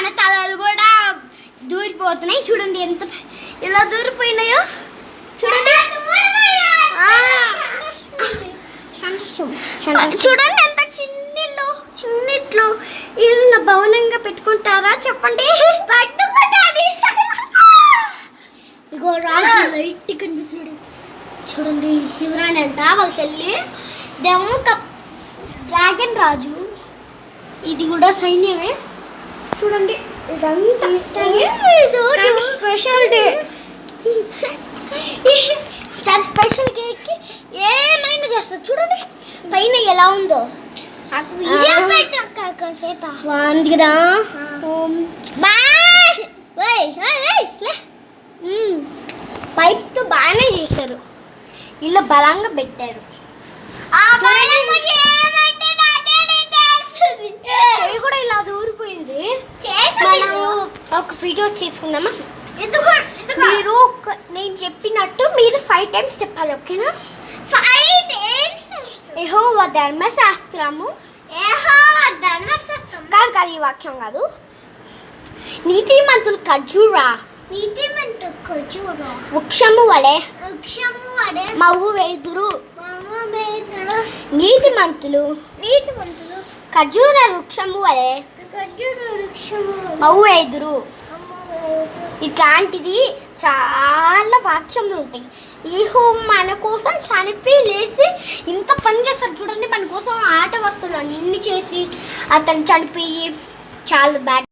మన తలలు కూడా దూరిపోతున్నాయి. చూడండి ఎంత ఎలా దూరిపోయినాయో చూడండి. చూడండి ఎంత చిన్నిట్లు ఇల్లు భవనంగా పెట్టుకుంటారా చెప్పండి. ఇగో రాజు లైట్ కనిపిస్తున్నాడు చూడండి. ఎవరానంట వాళ్ళ చెల్లి దేమో డ్రాగన్ రాజు. ఇది కూడా సైన్యమే చూడండి. ఇదంతా స్పెషల్ డే. చాలా స్పెషల్ కేక్ ఏమైనా చేస్తారు చూడండి. పైన ఎలా ఉందో బాగుంది కదా. పైప్స్ తో బాగానే చేశారు. ఇలా బలంగా పెట్టారు. కూడా ఇలా దూరిపోయింది. మనం ఒక వీడియో చేసుకుందామా? మీరు నేను చెప్పినట్టు మీరు 5 times చెప్పాలి. ఓకేనా? 5 times. యెహోవా ధర్మశాస్త్రము కాదు ఈ వాక్యం కాదు. నీతిమంతులు ఖర్జూరా వృక్షము వలె మవ్వు వేదురు. నీతిమంతులు ఖర్జూర వృక్షము వలె మవ్వు వేదురు. ఇట్లాంటిది చాలా వాక్యములు ఉంటాయి. యెహోవా మన కోసం చనిపోయి లేచి ఇంత పని చేస్తారు చూడండి. మన కోసం ఆట వస్తువులు అన్ని చేసి అతను చనిపోయి చాలా బ్యాడ్